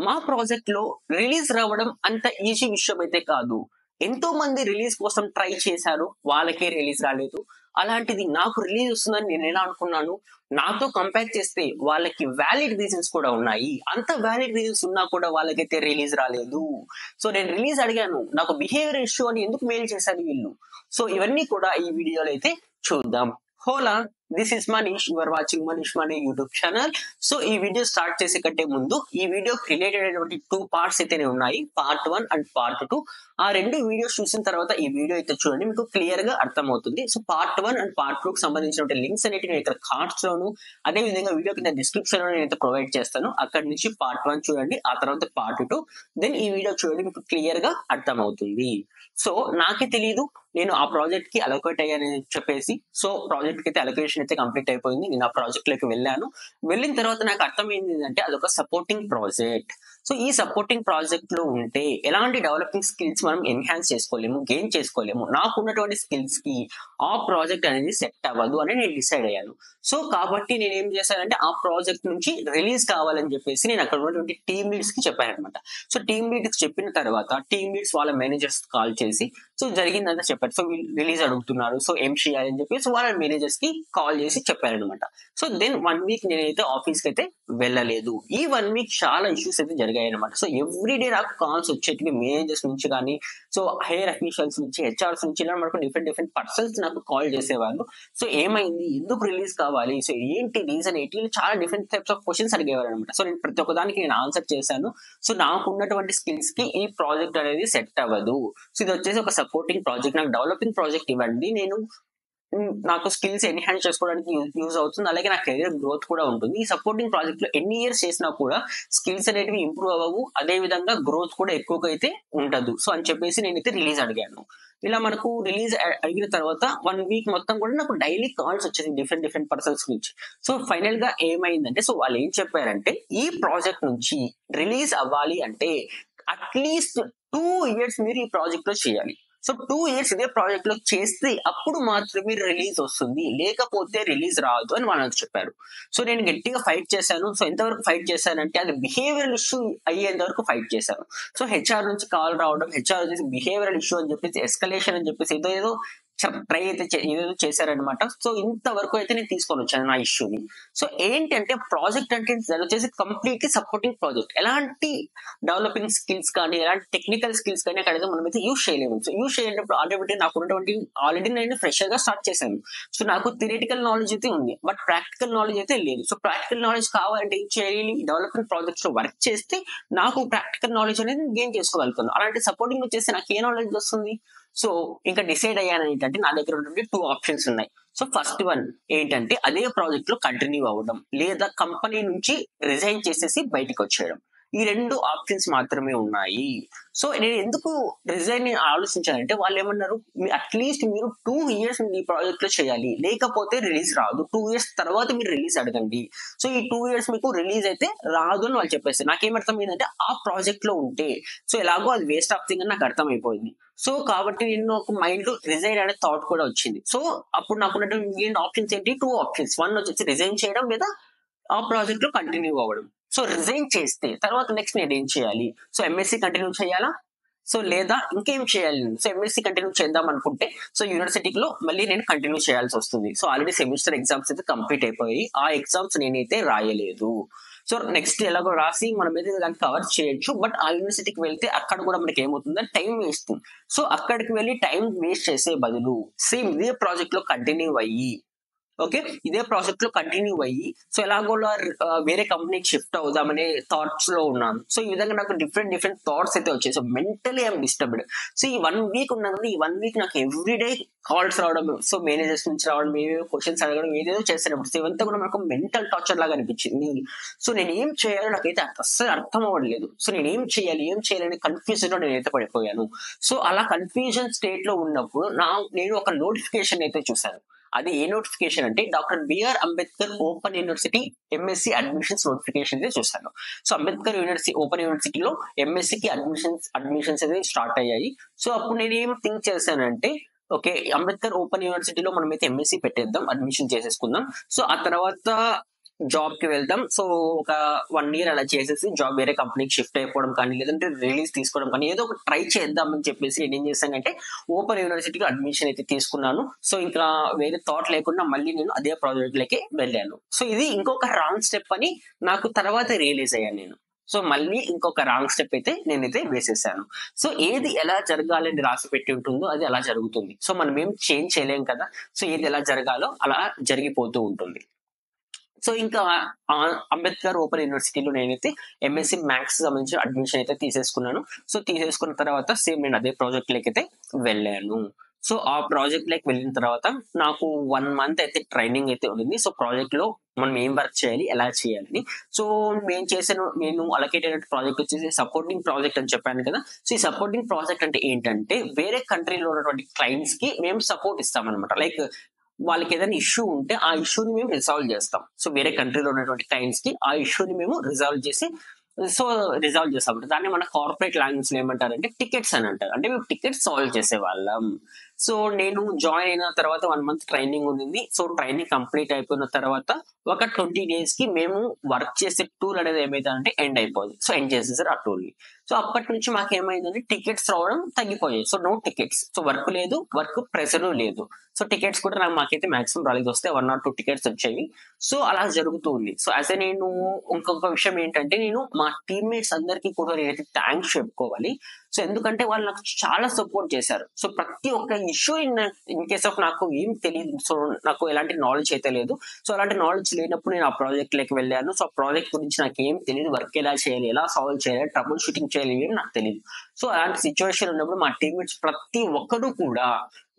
మా ప్రాజెక్ట్ లో రిలీజ్ రావడం అంత ఈజీ విషయం అయితే కాదు. ఎంతో మంది రిలీజ్ కోసం ట్రై చేశారు, వాళ్ళకే రిలీజ్ రాలేదు. అలాంటిది నాకు రిలీజ్ వస్తుందని నేను ఎలా అనుకున్నాను? నాతో కంపేర్ చేస్తే వాళ్ళకి వ్యాలిడ్ రీజన్స్ కూడా ఉన్నాయి. అంత వ్యాలిడ్ రీజన్స్ ఉన్నా కూడా వాళ్ళకైతే రిలీజ్ రాలేదు. సో నేను రిలీజ్ అడిగాను, నాకు బిహేవియర్ ఇష్యూ అని ఎందుకు మెయిల్ చేశారు వీళ్ళు? సో ఇవన్నీ కూడా ఈ వీడియోలో అయితే చూద్దాం. హోలా, this is Manish, you are watching Manish money YouTube channel. So ఈ వీడియో స్టార్ట్ చేసే కంటే ముందు ఈ వీడియో రిలేటెడ్ అయినటువంటి 2 పార్ట్స్ అయితేనే ఉన్నాయి, పార్ట్ 1 అండ్ పార్ట్ 2. ఆ 2 వీడియోస్ చూసిన తర్వాత ఈ వీడియో అయితే చూడండి, మీకు క్లియర్ గా అర్థమవుతుంది. సో పార్ట్ 1 అండ్ పార్ట్ 2 కి సంబంధించిన లింక్స్ అనేవి నేను ఇక్కడ కార్డ్స్ లోను, అదే విధంగా వీడియో కింద డిస్క్రిప్షన్ లో నేను ప్రొవైడ్ చేస్తాను. అక్కడి నుంచి పార్ట్ 1 చూడండి, ఆ తర్వాత పార్ట్ 2, దెన్ ఈ వీడియో చూడండి, మీకు క్లియర్ గా అర్థమవుతుంది. సో నాకే తెలియదు, నేను ఆ ప్రాజెక్ట్ కి అలొకేట్ అయ్యానని చెప్పేసి. సో ప్రాజెక్ట్ కి అయితే అలొకేషన్ అయితే కంప్లీట్ అయిపోయింది. నేను ఆ ప్రాజెక్ట్ లోకి వెళ్ళాను. వెళ్ళిన తర్వాత నాకు అర్థమైంది ఏంటంటే అదొక సపోర్టింగ్ ప్రాజెక్ట్. సో ఈ సపోర్టింగ్ ప్రాజెక్ట్ లో ఉంటే ఎలాంటి డెవలపింగ్ స్కిల్స్ మనం ఎన్హాన్స్ చేసుకోలేము, గెయిన్ చేసుకోలేము. నాకు ఉన్నటువంటి స్కిల్స్ కి ఆ ప్రాజెక్ట్ అనేది సెట్ అవ్వదు అని నేను డిసైడ్ అయ్యాను. సో కాబట్టి నేను ఏం చేశానంటే ఆ ప్రాజెక్ట్ నుంచి రిలీజ్ కావాలని చెప్పేసి నేను అక్కడ ఉన్నటువంటి టీమ్ లీడ్స్ కి చెప్పాను అనమాట. సో టీమ్ లీడ్స్ చెప్పిన తర్వాత టీమ్ లీడ్స్ వాళ్ళ మేనేజర్స్ కాల్ చేసి సో జరిగిందంతా చెప్పారు. సో వీళ్ళు రిలీజ్ అడుగుతున్నారు, సో ఏం చేయాలని చెప్పేసి వాళ్ళ మేనేజర్స్ కి కాల్ చేసి చెప్పారనమాట. సో దెన్ 1 వీక్ నేనైతే ఆఫీస్ కి అయితే వెళ్ళలేదు. ఈ 1 వీక్ చాలా ఇష్యూస్ అయితే జరిగాయి అనమాట. సో ఎవ్రీడే నాకు కాల్స్ వచ్చేటివి మేనేజర్స్ నుంచి కానీ, సో హైయర్ అఫీషియల్స్ నుంచి, హెచ్ఆర్స్ నుంచి, ఇలా మనకు డిఫరెంట్ పర్సన్స్ నాకు కాల్ చేసేవాళ్ళు. సో ఏమైంది, ఎందుకు రిలీజ్ కావాలి, సో ఏంటి రీజన్ ఏంటి, చాలా డిఫరెంట్ టైప్స్ ఆఫ్ క్వశ్చన్స్ అడిగేవారు అనమాట. సో నేను ప్రతి ఒక్కదానికి నేను ఆన్సర్ చేశాను. సో నాకు ఉన్నటువంటి స్కిల్స్ కి ఈ ప్రాజెక్ట్ అనేది సెట్ అవ్వదు. సో ఇది వచ్చేసి ఒక సపోర్టింగ్ ప్రాజెక్ట్, నాకు డెవలపింగ్ ప్రాజెక్ట్ ఇవ్వండి, నేను నాకు స్కిల్స్ ఎన్హాన్స్ చేసుకోవడానికి యూజ్ అవుతుంది, అలాగే నా కెరీర్ గ్రోత్ కూడా ఉంటుంది. ఈ సపోర్టింగ్ ప్రాజెక్ట్ లో ఎన్ని ఇయర్స్ చేసినా కూడా స్కిల్స్ అనేవి ఇంప్రూవ్ అవ్వవు, అదే విధంగా గ్రోత్ కూడా ఎక్కువగా అయితే ఉండదు. సో అని చెప్పేసి నేనైతే రిలీజ్ అడిగాను. ఇలా మనకు రిలీజ్ అడిగిన తర్వాత 1 వీక్ మొత్తం కూడా నాకు డైలీ కాల్స్ వచ్చేది డిఫరెంట్ పర్సన్స్ నుంచి. సో ఫైనల్ గా ఏమైందంటే, సో వాళ్ళు ఏం చెప్పారంటే ఈ ప్రాజెక్ట్ నుంచి రిలీజ్ అవ్వాలి అంటే అట్లీస్ట్ 2 ఇయర్స్ మీరు ఈ ప్రాజెక్ట్ లో చేయాలి. సో 2 ఇయర్స్ ఇదే ప్రాజెక్ట్ లో చేస్తే అప్పుడు మాత్రమే రిలీజ్ వస్తుంది, లేకపోతే రిలీజ్ రాదు అని వాళ్ళకి చెప్పారు. సో నేను గట్టిగా ఫైట్ చేశాను. సో ఎంతవరకు ఫైట్ చేశానంటే అది బిహేవియరల్ ఇష్యూ అయ్యేంత వరకు ఫైట్ చేశాను. సో హెచ్ఆర్ నుంచి కాల్ రావడం, హెచ్ఆర్ వచ్చేసి బిహేవియరల్ ఇష్యూ అని చెప్పేసి, ఎస్కలేషన్ అని చెప్పేసి ఏదో ట్రై అయితే ఏదో చేశారనమాట. సో ఇంతవరకు అయితే నేను తీసుకొని వచ్చాను నా ఇష్యూని. సో ఏంటంటే ప్రాజెక్ట్ అంటే వచ్చేసి కంప్లీట్లీ సపోర్టింగ్ ప్రాజెక్ట్. ఎలాంటి డెవలపింగ్ స్కిల్స్ కానీ, ఎలాంటి టెక్నికల్ స్కిల్స్ కానీ అక్కడ మనం అయితే యూజ్ చేయలేము. సో యూజ్ చేయలేనప్పుడు ఆటోమేటిక్ నాకు ఉన్నటువంటి ఆల్రెడీ నేను ఫ్రెషర్ గా స్టార్ట్ చేశాను. సో నాకు థియరిటికల్ నాలెడ్జ్ అయితే ఉంది, బట్ ప్రాక్టికల్ నాలెడ్జ్ అయితే లేదు. సో ప్రాక్టికల్ నాలెడ్జ్ కావాలంటే ఏం చేయాలి, డెవలపింగ్ ప్రాజెక్ట్స్ లో వర్క్ చేస్తే నాకు ప్రాక్టికల్ నాలెడ్జ్ అనేది గెయిన్ చేసుకోగలుగుతాను. అలాంటి సపోర్టింగ్ వచ్చేసి నాకు ఏ నాలెడ్జ్ వస్తుంది? సో ఇంకా డిసైడ్ అయ్యాను ఏంటంటే నా దగ్గర ఉన్నటువంటి 2 ఆప్షన్స్ ఉన్నాయి. సో ఫస్ట్ వన్ ఏంటంటే అదే ప్రాజెక్ట్ లో కంటిన్యూ అవ్వడం, లేదా కంపెనీ నుంచి రిజైన్ చేసేసి బయటకు వచ్చేయడం. ఈ 2 ఆప్షన్స్ మాత్రమే ఉన్నాయి. సో నేను ఎందుకు రిజైన్ ఆలోచించానంటే వాళ్ళు ఏమన్నారు, అట్లీస్ట్ మీరు 2 ఇయర్స్ ఈ ప్రాజెక్ట్ లో చేయాలి, లేకపోతే రిలీజ్ రాదు. 2 ఇయర్స్ తర్వాత మీరు రిలీజ్ అడగండి. సో ఈ 2 ఇయర్స్ మీకు రిలీజ్ అయితే రాదు అని వాళ్ళు చెప్పేస్తారు. నాకేమర్థం ఏంటంటే ఆ ప్రాజెక్ట్ లో ఉంటే సో ఎలాగో అది వేస్ట్ ఆఫ్ థింగ్ అని నాకు అర్థమైపోయింది. సో కాబట్టి నేను ఒక మైండ్ లో రిజైన్ అనే థాట్ కూడా వచ్చింది. సో అప్పుడు నాకు ఉన్నటువంటి ఆప్షన్స్ ఏంటి, 2 ఆప్షన్స్. 1 వచ్చేసి రిజైన్ చేయడం, లేదా ఆ ప్రాజెక్ట్ లో కంటిన్యూ అవ్వడం. సో రిజైన్ చేస్తే తర్వాత నెక్స్ట్ నేను ఏం చేయాలి? సో ఎంఎస్సి కంటిన్యూ చేయాలా, సో లేదా ఇంకేం చేయాలి? సో ఎంఎస్సి కంటిన్యూ చేద్దాం అనుకుంటే సో యూనివర్సిటీలో మళ్ళీ నేను కంటిన్యూ చేయాల్సి వస్తుంది. సో ఆల్రెడీ సెమిస్టర్ ఎగ్జామ్స్ అయితే కంప్లీట్ అయిపోయి ఆ ఎగ్జామ్స్ నేనైతే రాయలేదు. సో నెక్స్ట్ ఎలాగో రాసి మనం అయితే దాన్ని కవర్ చేయొచ్చు, బట్ ఆ యూనివర్సిటీకి వెళ్తే అక్కడ కూడా మనకి ఏమవుతుందంటే టైం వేస్ట్. సో అక్కడికి వెళ్ళి టైం వేస్ట్ చేసే బదులు సేమ్ ఇదే ప్రాజెక్ట్ లో కంటిన్యూ అయ్యి, ఓకే ఇదే ప్రాజెక్ట్ లో కంటిన్యూ అయ్యి సో ఎలాగో వేరే కంపెనీకి షిఫ్ట్ అవుదామనే థాట్స్ లో ఉన్నాను. సో ఈ విధంగా నాకు డిఫరెంట్ థాట్స్ అయితే వచ్చాయి. So mentally I'm disturbed. So ఈ 1 వీక్ ఉన్నది, ఈ 1 వీక్ నాకు ఎవ్రీడే కాల్స్ రావడం, సో మేనేజర్స్ నుంచి రావడం, ఏవేవో క్వశ్చన్స్ అడగడం, ఏదేదో చేస్తున్నప్పుడు సో ఇవంతా కూడా నాకు మెంటల్ టార్చర్ లాగా అనిపించింది. సో నేను ఏం చేయాలో నాకైతే అస్సలు అర్థం అవ్వట్లేదు. సో నేను ఏం చేయాలి కన్ఫ్యూజన్ లో నేనైతే పడిపోయాను. సో అలా కన్ఫ్యూజన్ స్టేట్ లో ఉన్నప్పుడు నేను ఒక నోటిఫికేషన్ అయితే చూశాను. అది ఏ నోటిఫికేషన్ అంటే doctor B R Ambedkar open university MSc admissions notification చూసాను. సో అంబేద్కర్ యూనివర్సిటీ ఓపెన్ యూనివర్సిటీలో ఎంఎస్సికి అడ్మిషన్స్ అనేది స్టార్ట్ అయ్యాయి. సో అప్పుడు నేను ఏం థింక్ చేశానంటే, ఓకే అంబేద్కర్ ఓపెన్ యూనివర్సిటీలో మనమైతే ఎంఎస్సి పెట్టేద్దాం, అడ్మిషన్ చేసేసుకుందాం. సో ఆ తర్వాత జాబ్ కి వెళ్తాం. సో ఒక 1 year అలా చేసేసి జాబ్ వేరే కంపెనీకి షిఫ్ట్ అయిపోవడం కానీ, లేదంటే రిలీజ్ తీసుకోవడం కానీ, ఏదో ఒక ట్రై చేద్దామని చెప్పేసి నేను ఏం చేశానంటే ఓపెన్ యూనివర్సిటీలో అడ్మిషన్ అయితే తీసుకున్నాను. సో ఇంకా వేరే థాట్ లేకుండా మళ్ళీ నేను అదే ప్రాజెక్ట్ లకి వెళ్ళాను. సో ఇది ఇంకొక రాంగ్ స్టెప్ అని నాకు తర్వాత రియలైజ్ అయ్యాను నేను. సో మళ్ళీ ఇంకొక రాంగ్ స్టెప్ అయితే నేనైతే వేసేసాను. సో ఏది ఎలా జరగాలని రాసి పెట్టి ఉంటుందో అది అలా జరుగుతుంది. సో మనం ఏం చేంజ్ చేయలేం కదా. సో ఏది ఎలా జరగాలో అలా జరిగిపోతూ ఉంటుంది. సో ఇంకా అంబేద్కర్ ఓపెన్ యూనివర్సిటీలో నేనైతే ఎంఎస్సి మ్యాథ్స్ సంబంధించి అడ్మిషన్ అయితే తీసేసుకున్నాను. సో తీసేసుకున్న తర్వాత సేమ్ నేను అదే ప్రాజెక్ట్ లకి అయితే వెళ్ళాను. సో ఆ ప్రాజెక్ట్ లకి వెళ్ళిన తర్వాత నాకు 1 month అయితే ట్రైనింగ్ అయితే ఉంది. సో ప్రాజెక్ట్ లో మనం ఏం వర్క్ చేయాలి, ఎలా చేయాలని. సో నేను అలొకేట్ అయిన ప్రాజెక్ట్ వచ్చేసి సపోర్టింగ్ ప్రాజెక్ట్ అని చెప్పాను కదా. సో ఈ సపోర్టింగ్ ప్రాజెక్ట్ అంటే ఏంటంటే వేరే కంట్రీలో ఉన్నటువంటి క్లయింట్స్ కి మేము సపోర్ట్ ఇస్తాం అనమాట. లైక్ వాళ్ళకి ఏదైనా ఇష్యూ ఉంటే ఆ ఇష్యూని మేము రిజాల్వ్ చేస్తాం. సో వేరే కంట్రీలో ఉన్నటువంటి క్లయింట్స్ కి ఆ ఇష్యూని మేము రిజాల్వ్ చేస్తాం. దాన్ని మన కార్పొరేట్ లాంగ్వేజ్ లో ఏమంటారంటే టికెట్స్ అని అంటారు. అంటే మేము టికెట్స్ సాల్వ్ చేసే వాళ్ళం. సో నేను జాయిన్ అయిన తర్వాత 1 month ట్రైనింగ్ ఉంది. సో ట్రైనింగ్ కంప్లీట్ అయిపోయిన తర్వాత ఒక 20 days కి మేము వర్క్ చేసే టూల్ అనేది ఏమైందంటే ఎండ్ అయిపోయింది. సో ఎండ్ చేసేసారు ఆ టూల్ ని. సో అప్పటి నుంచి మాకు ఏమైందంటే టికెట్స్ రావడం తగ్గిపోయాయి. So no tickets. So work లేదు, వర్క్ ప్రెషర్ లేదు. సో టికెట్స్ కూడా మాకైతే మాక్సిమం రాలేదు, వస్తే 1 or 2 టికెట్స్ వచ్చేవి. సో అలా జరుగుతూ ఉంది. సో యాజ్ నేను ఇంకొక విషయం ఏంటంటే నేను మా టీమ్మేట్స్ అందరికీ కూడా నేనైతే థ్యాంక్స్ చెప్పుకోవాలి. సో ఎందుకంటే వాళ్ళు నాకు చాలా సపోర్ట్ చేశారు. సో ప్రతి ఒక్క ఇష్యూ ఇన్ కేస్ ఆఫ్ నాకు ఏం తెలియదు. సో నాకు ఎలాంటి నాలెడ్జ్ అయితే లేదు. సో అలాంటి నాలెడ్జ్ లేనప్పుడు నేను ఆ ప్రాజెక్ట్ లకి వెళ్ళాను. సో ఆ ప్రాజెక్ట్ గురించి నాకు ఏం తెలియదు. వర్క్ ఎలా చేయాలి, ఎలా సాల్వ్ చేయాలి, ట్రబుల్ షూటింగ్ చేయాలి, ఏం నాకు తెలియదు. సో అలాంటి సిచ్యువేషన్ ఉన్నప్పుడు మా టీమ్మేట్స్ ప్రతి ఒక్కరు కూడా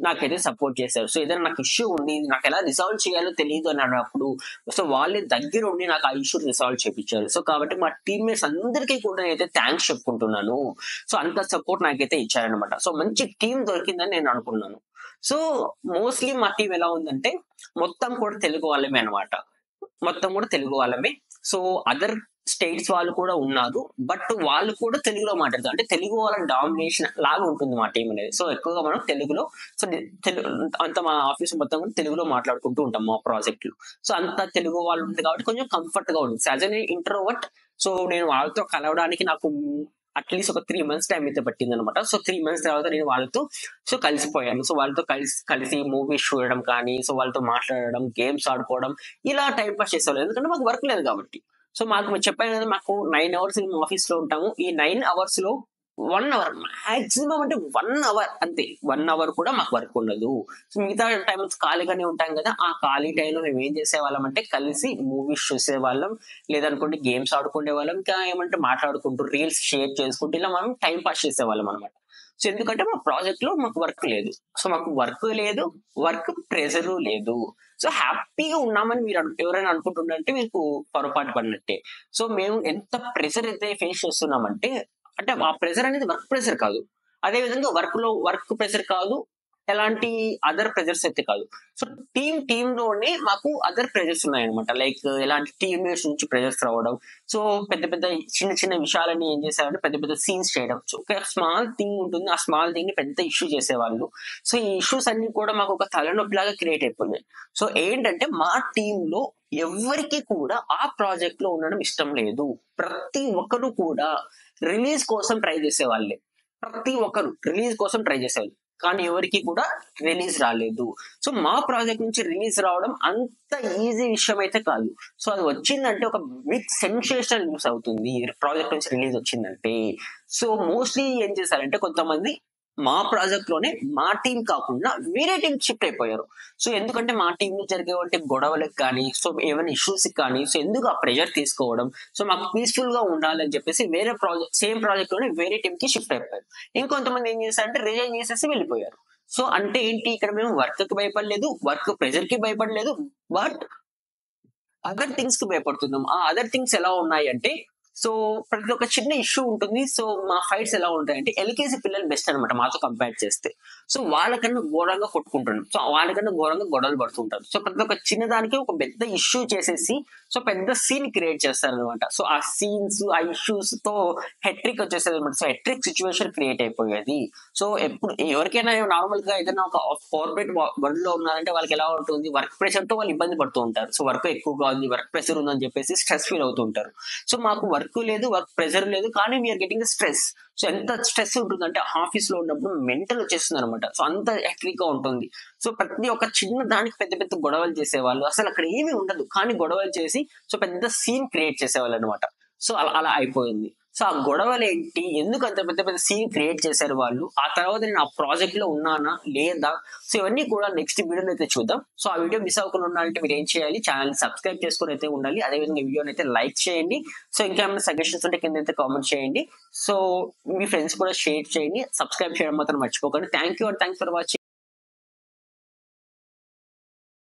నాకైతే సపోర్ట్ చేశారు. సో ఏదైనా నాకు ఇష్యూ ఉంది, నాకు ఎలా రిసాల్వ్ చేయాలో తెలియదు అని అన్నప్పుడు సో వాళ్ళే దగ్గర ఉండి నాకు ఆ ఇష్యూ రిసాల్వ్ చేయించారు. సో కాబట్టి మా టీమ్మేట్స్ అందరికీ కూడా నేనైతే థ్యాంక్స్ చెప్పుకుంటున్నాను. సో అంత సపోర్ట్ నాకైతే ఇచ్చారనమాట. సో మంచి టీం దొరికిందని నేను అనుకున్నాను. సో మోస్ట్లీ మా టీం ఎలా ఉందంటే మొత్తం కూడా తెలుగు వాళ్ళమే అనమాట. సో అదర్ స్టేట్స్ వాళ్ళు కూడా ఉన్నారు, బట్ వాళ్ళు కూడా తెలుగులో మాట్లాడతారు. అంటే తెలుగు వాళ్ళ డామినేషన్ లాగా ఉంటుంది మా టీం అనేది. సో ఎక్కువగా మనం తెలుగులో సో అంత మా ఆఫీస్ మొత్తం కూడా తెలుగులో మాట్లాడుకుంటూ ఉంటాం మా ప్రాజెక్టులు. సో అంత తెలుగు వాళ్ళు ఉంది కాబట్టి కొంచెం కంఫర్ట్ గా ఉంటుంది. యాజ్ అన్ ఇంట్రోవర్ట్ సో నేను వాళ్ళతో కలవడానికి నాకు అట్లీస్ట్ ఒక 3 months టైం అయితే పట్టింది అనమాట. సో 3 months తర్వాత నేను వాళ్ళతో సో కలిసిపోయాను. సో వాళ్ళతో కలిసి మూవీస్ చూడడం కానీ, సో వాళ్ళతో మాట్లాడడం, గేమ్స్ ఆడుకోవడం, ఇలా టైం పాస్ చేసేవాళ్ళు. ఎందుకంటే మాకు వర్క్ లేదు కాబట్టి. సో మాకు చెప్పాను కదా, మాకు 9 hours ఆఫీస్ లో ఉంటాము. ఈ 9 hours లో 1 hour మాక్సిమం అంటే 1 hour అంతే. 1 hour కూడా మాకు వర్క్ ఉండదు. సో మిగతా టైం ఖాళీగానే ఉంటాం కదా. ఆ ఖాళీ టైంలో మేము ఏం చేసేవాళ్ళం అంటే కలిసి మూవీస్ చూసేవాళ్ళం, లేదనుకుంటే గేమ్స్ ఆడుకునే వాళ్ళం, ఇంకా ఏమంటే మాట్లాడుకుంటూ రీల్స్ షేర్ చేసుకుంటూ ఇలా మనం టైం పాస్ చేసేవాళ్ళం అనమాట. సో ఎందుకంటే మా ప్రాజెక్ట్ లో మాకు వర్క్ లేదు. సో మాకు వర్క్ లేదు, వర్క్ ప్రెషర్ లేదు. సో హ్యాపీగా ఉన్నామని మీరు ఎవరైనా అనుకుంటున్నారంటే మీకు పొరపాటు పడినట్టే. సో మేము ఎంత ప్రెషర్ అయితే ఫేస్ చేస్తున్నామంటే అంటే ఆ ప్రెషర్ అనేది వర్క్ ప్రెషర్ కాదు, అదే విధంగా వర్క్ ప్రెషర్ కాదు, ఎలాంటి అదర్ ప్రెజర్స్ అయితే కాదు. సో టీమ్ లోనే మాకు అదర్ ప్రెజర్స్ ఉన్నాయన్నమాట. లైక్ ఎలాంటి టీమ్మేట్స్ నుంచి ప్రెజర్స్ రావడం, సో పెద్ద చిన్న విషయాలని ఏం చేసేవాళ్ళు, పెద్ద సీన్స్ చేయడం. సో ఒక స్మాల్ థింగ్ ఉంటుంది, ఆ స్మాల్ థింగ్ ని పెద్ద ఇష్యూ చేసేవాళ్ళు. సో ఈ ఇష్యూస్ అన్ని కూడా మాకు ఒక తలనొప్పి లాగా క్రియేట్ అయిపోయింది. సో ఏంటంటే మా టీమ్ లో ఎవరికి కూడా ఆ ప్రాజెక్ట్ లో ఉండడం ఇష్టం లేదు. ప్రతి ఒక్కరు కూడా రిలీజ్ కోసం ట్రై చేసేవాళ్ళే. కానీ ఎవరికి కూడా రిలీజ్ రాలేదు. సో మా ప్రాజెక్ట్ నుంచి రిలీజ్ రావడం అంత ఈజీ విషయం అయితే కాదు. సో అది వచ్చిందంటే ఒక బిగ్ సెన్సేషనల్ న్యూస్ అవుతుంది ప్రాజెక్ట్ నుంచి రిలీజ్ వచ్చిందంటే. సో మోస్ట్లీ ఏం చేశారంటే కొంతమంది మా ప్రాజెక్ట్ లోనే మా టీం కాకుండా వేరే టీం షిఫ్ట్ అయిపోయారు. సో ఎందుకంటే మా టీం లో జరిగే గొడవలకు కానీ, సో ఏమైనా ఇష్యూస్ కానీ, సో ఎందుకు ఆ ప్రెషర్ తీసుకోవడం, సో మాకు పీస్ఫుల్ గా ఉండాలని చెప్పేసి వేరే సేమ్ ప్రాజెక్ట్ లోనే వేరే టీం కి షిఫ్ట్ అయిపోయారు. ఇంకొంతమంది ఏం చేశారంటే రిజైన్ చేసేసి వెళ్ళిపోయారు. సో అంటే ఏంటి, ఇక్కడ మేము వర్క్ కి భయపడలేదు, వర్క్ ప్రెషర్ కి భయపడలేదు, బట్ అదర్ థింగ్స్ కి భయపడుతున్నాం. ఆ అదర్ థింగ్స్ ఎలా ఉన్నాయి అంటే సో ప్రతి ఒక్క చిన్న ఇష్యూ ఉంటుంది. సో మా ఫైట్స్ ఎలా ఉంటాయంటే ఎల్కేజీ పిల్లలు బెస్ట్ అనమాట మాతో కంపేర్ చేస్తే. సో వాళ్ళకన్నా ఘోరంగా కొట్టుకుంటున్నాం. సో వాళ్ళకన్నా ఘోరంగా గొడవలు పడుతుంటారు. సో ప్రతి ఒక్క చిన్న దానికి ఒక పెద్ద ఇష్యూ చేసేసి సో పెద్ద సీన్ క్రియేట్ చేస్తారనమాట. సో ఆ సీన్స్ ఆ ఇష్యూస్ తో హెట్రిక్ వచ్చేసేది అనమాట. సో హెట్రిక్ సిచ్యువేషన్ క్రియేట్ అయిపోయేది. సో ఎప్పుడు ఎవరికైనా నార్మల్ గా ఏదైనా ఒక కార్పొరేట్ వరల్డ్ లో ఉన్నారంటే వాళ్ళకి ఎలా ఉంటుంది, వర్క్ ప్రెషర్ తో వాళ్ళు ఇబ్బంది పడుతూ ఉంటారు. సో వర్క్ ఎక్కువగా ఉంది, వర్క్ ప్రెషర్ ఉందని చెప్పేసి స్ట్రెస్ ఫీల్ అవుతూ ఉంటారు. సో మాకు వర్క్ లేదు, వర్క్ ప్రెషర్ లేదు, కానీ వీఆర్ గెటింగ్ స్ట్రెస్. సో ఎంత స్ట్రెస్ ఉంటుందంటే ఆఫీస్ లో ఉన్నప్పుడు మెంటల్ వచ్చేస్తుంది అనమాట. సో అంత హెక్టిక్ గా ఉంటుంది. సో ప్రతి ఒక్క చిన్న దానికి పెద్ద పెద్ద గొడవలు చేసేవాళ్ళు. అసలు అక్కడ ఏమీ ఉండదు, కానీ గొడవలు చేసి సో పెద్ద సీన్ క్రియేట్ చేసేవాళ్ళు అనమాట. సో అలా అలా అయిపోయింది. సో ఆ గొడవలు ఏంటి, ఎందుకు అంత పెద్ద పెద్ద సీన్ క్రియేట్ చేశారు వాళ్ళు, ఆ తర్వాత నేను ఆ ప్రాజెక్ట్ లో ఉన్నానా లేదా, సో ఇవన్నీ కూడా నెక్స్ట్ వీడియోలో అయితే చూద్దాం. సో ఆ వీడియో మిస్ అవ్వకుండా ఉండాలంటే మీరు ఏం చేయాలి, ఛానల్ సబ్స్క్రైబ్ చేసుకుని అయితే ఉండాలి. అదేవిధంగా వీడియోని అయితే లైక్ చేయండి. సో ఇంకా ఏమైనా సజెషన్స్ ఉంటే కింద అయితే కామెంట్ చేయండి. సో మీ ఫ్రెండ్స్ కూడా షేర్ చేయండి. సబ్స్క్రైబ్ చేయడం మాత్రం మర్చిపోకండి. Thank you and thanks for watching.